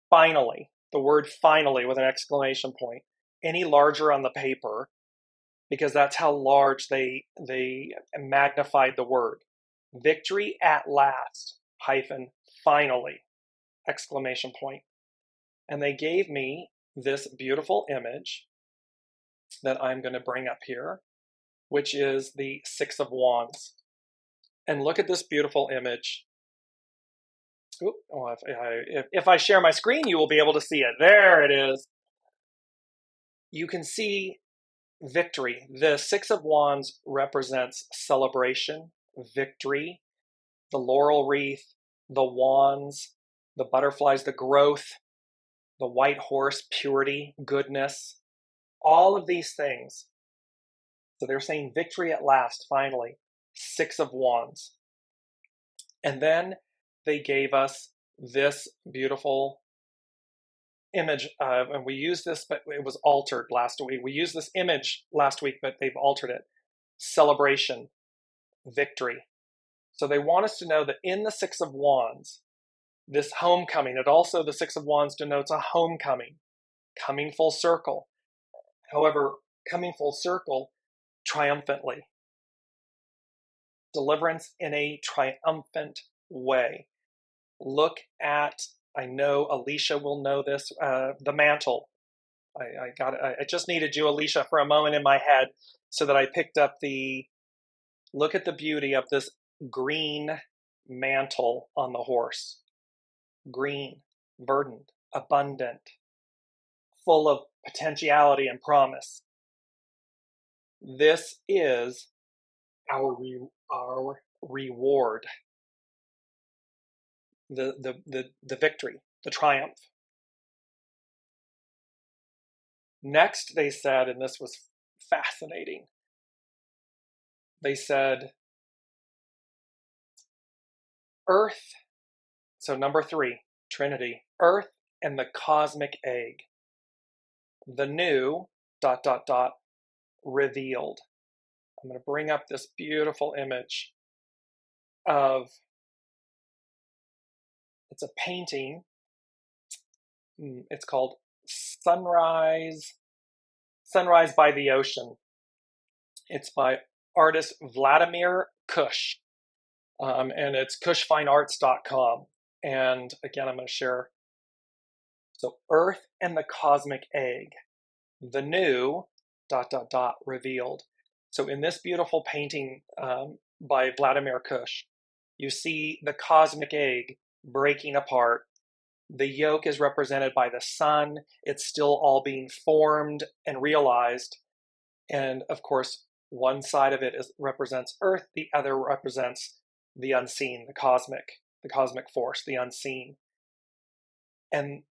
finally, the word finally with an exclamation point, any larger on the paper, because that's how large they magnified the word. Victory at last, finally, exclamation point. And they gave me this beautiful image that I'm going to bring up here, which is the 6 of Wands. And look at this beautiful image. If I share my screen, you will be able to see it. There it is. You can see victory. The 6 of Wands represents celebration, victory, the laurel wreath, the wands, the butterflies, the growth, the white horse, purity, goodness, all of these things. So they're saying victory at last, finally, 6 of Wands. And then they gave us this beautiful image, and we used this, but it was altered last week. We used this image last week, but they've altered it. Celebration, victory. So they want us to know that in the 6 of Wands, this homecoming, the 6 of Wands denotes a homecoming, coming full circle. However, coming full circle triumphantly. Deliverance in a triumphant way. Look at, I know Alicia will know this, the mantle. I just needed you, Alicia, for a moment in my head so that I picked up look at the beauty of this green mantle on the horse. Green, verdant, abundant, full of potentiality and promise. This is our reward. The victory, the triumph. Next, they said, and this was fascinating, they said, Earth, so number 3, Trinity, Earth and the cosmic egg. The new, ... revealed. I'm going to bring up this beautiful image of, it's a painting. It's called Sunrise by the Ocean. It's by artist Vladimir Kush, and it's kushfinearts.com. And again, I'm going to share So Earth and the cosmic egg, the new ... revealed. So in this beautiful painting by Vladimir Kush, you see the cosmic egg breaking apart. The yolk is represented by the sun. It's still all being formed and realized. And of course, one side of it represents Earth, the other represents the unseen, the cosmic force, the unseen. And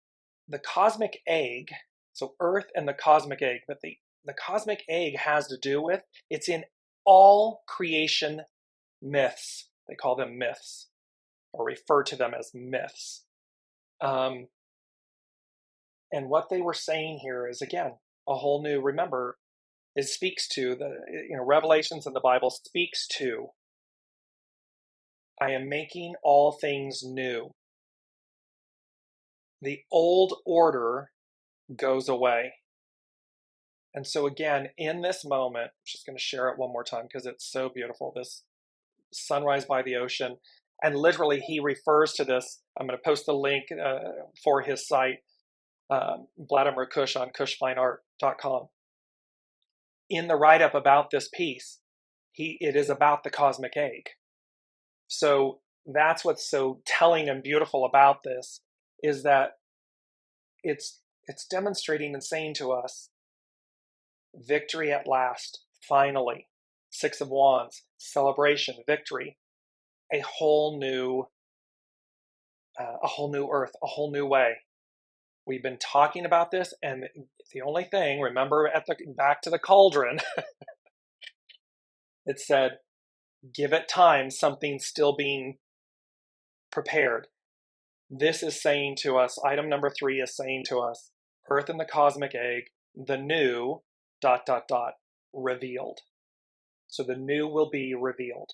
the cosmic egg, so Earth and the cosmic egg, but the cosmic egg has to do with, it's in all creation myths. They call them myths, or refer to them as myths. And what they were saying here is, again, a whole new, remember, it speaks to Revelations in the Bible speaks to, I am making all things new. The old order goes away. And so again, in this moment, I'm just going to share it one more time because it's so beautiful, this sunrise by the ocean. And literally he refers to this. I'm going to post the link for his site, Vladimir Kush on kushfineart.com. In the write-up about this piece, it is about the cosmic egg. So that's what's so telling and beautiful about this, is that it's demonstrating and saying to us, victory at last, finally. Six of Wands, celebration, victory, a whole new earth, a whole new way. We've been talking about this, and the only thing, remember back to the cauldron, it said, give it time, something's still being prepared. This is saying to us, item number 3 is saying to us, Earth and the cosmic egg, the new ... revealed. So the new will be revealed.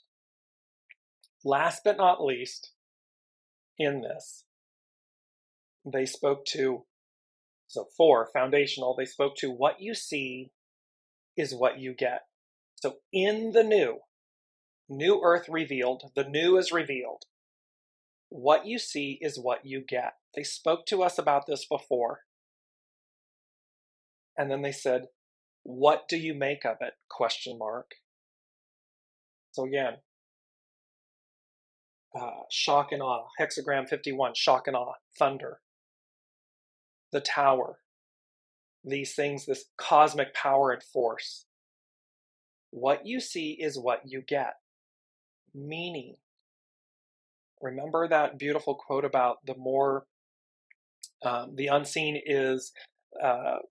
Last but not least, in this, they spoke to, so 4, foundational, they spoke to what you see is what you get. So in the new earth revealed, the new is revealed. What you see is what you get. They spoke to us about this before. And then they said, what do you make of it? Question mark. So again, shock and awe, hexagram 51, shock and awe, thunder, the tower, these things, this cosmic power and force. What you see is what you get. Meaning, remember that beautiful quote about the more, the unseen is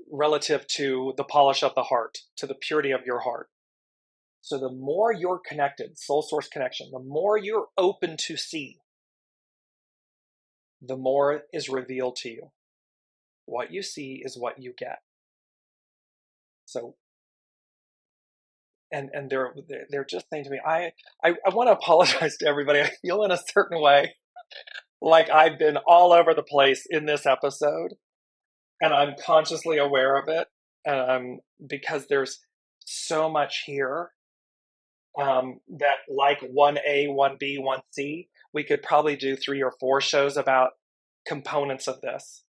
relative to the polish of the heart, to the purity of your heart. So the more you're connected, soul source connection, the more you're open to see, the more is revealed to you. What you see is what you get. So, and they're just saying to me, I want to apologize to everybody. I feel in a certain way, like I've been all over the place in this episode, and I'm consciously aware of it, because there's so much here. That like 1A, 1B, 1C, we could probably do 3 or 4 shows about components of this.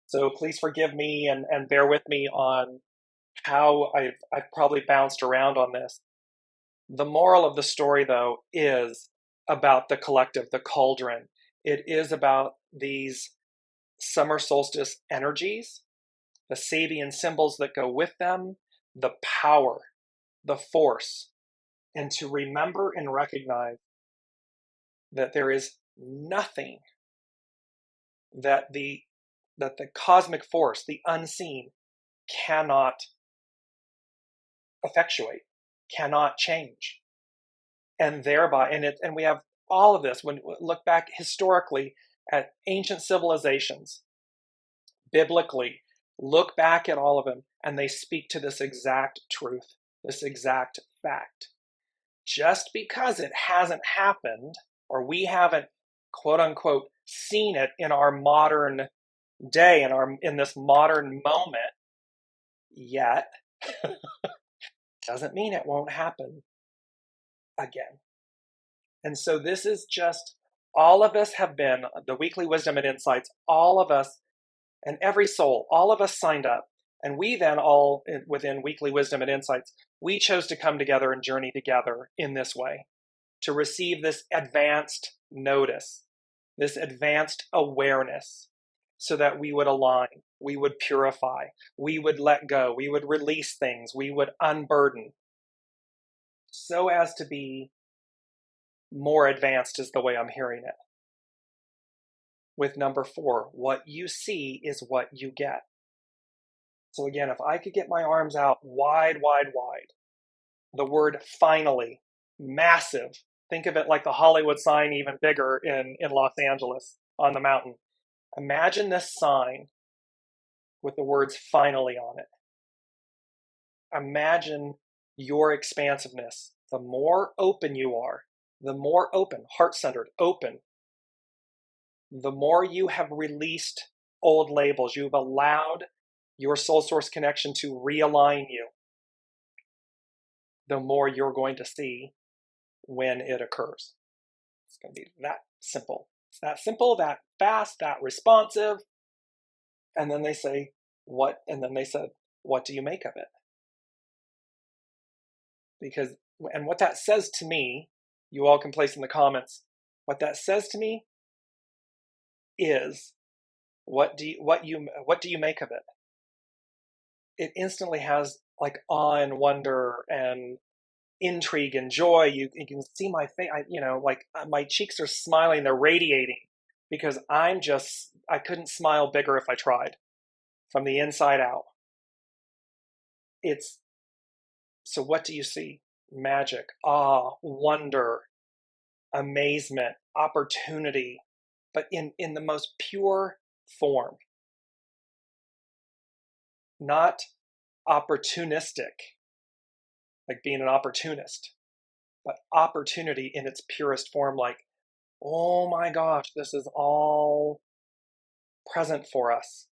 So please forgive me and bear with me on how I've probably bounced around on this. The moral of the story, though, is about the collective, the cauldron. It is about these summer solstice energies, the Sabian symbols that go with them, the power, the force, and to remember and recognize that there is nothing that the cosmic force, the unseen, cannot effectuate, cannot change. And thereby, and we have all of this, when we look back historically at ancient civilizations, biblically, look back at all of them, and they speak to this exact truth, this exact fact. Just because it hasn't happened, or we haven't, quote unquote, seen it in our modern day, in this modern moment yet, doesn't mean it won't happen again. And so this is just, all of us have been, the weekly wisdom and insights, all of us And every soul, all of us signed up. And we then all, within Weekly Wisdom and Insights, we chose to come together and journey together in this way, to receive this advanced notice, this advanced awareness, so that we would align, we would purify, we would let go, we would release things, we would unburden, so as to be more advanced is the way I'm hearing it. With number 4, what you see is what you get. So again, if I could get my arms out wide, wide, wide, the word finally, massive. Think of it like the Hollywood sign, even bigger in Los Angeles on the mountain. Imagine this sign with the words finally on it. Imagine your expansiveness. The more open you are, the more open, heart-centered, open, the more you have released old labels. You've allowed your soul source connection to realign you, the more you're going to see when it occurs. It's going to be that simple. It's that simple, that fast, that responsive. And then they say, what? And then they said, what do you make of it? Because, and what that says to me, you all can place in the comments, what that says to me is, what do you make of it? It instantly has like awe and wonder and intrigue and joy. You can see my face, like my cheeks are smiling, they're radiating, because I couldn't smile bigger if I tried, from the inside out. So what do you see? Magic, awe, wonder, amazement, opportunity, but in the most pure form. Not opportunistic, like being an opportunist, but opportunity in its purest form, like, oh my gosh, this is all present for us.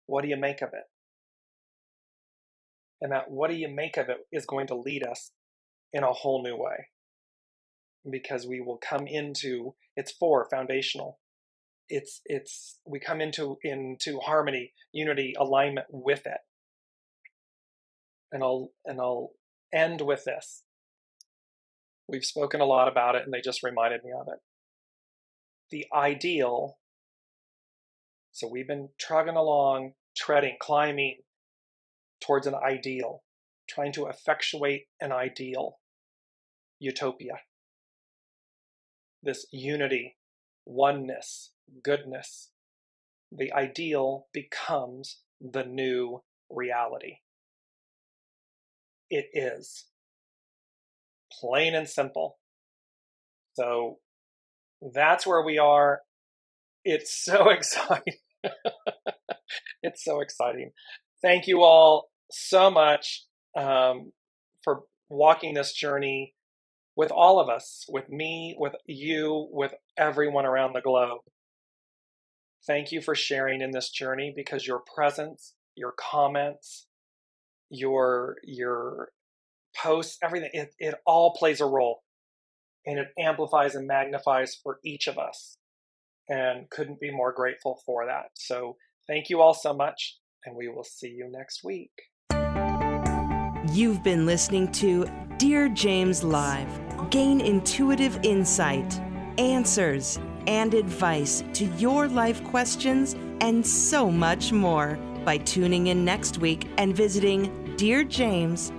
What do you make of it? And that what do you make of it is going to lead us in a whole new way, because we will come into, it's 4, foundational. We come into harmony, unity, alignment with it. And I'll end with this. We've spoken a lot about it, and they just reminded me of it. The ideal. So we've been trudging along, treading, climbing towards an ideal, trying to effectuate an ideal, utopia. This unity, oneness, goodness. The ideal becomes the new reality. It is. Plain and simple. So that's where we are. It's so exciting. It's so exciting. Thank you all so much for walking this journey with all of us, with me, with you, with everyone around the globe. Thank you for sharing in this journey, because your presence, your comments, your posts, everything, it all plays a role, and it amplifies and magnifies for each of us, and couldn't be more grateful for that. So thank you all so much, and we will see you next week. You've been listening to Dearjames Live. Gain intuitive insight, answers, and advice to your life questions, and so much more by tuning in next week and visiting Dearjames.com.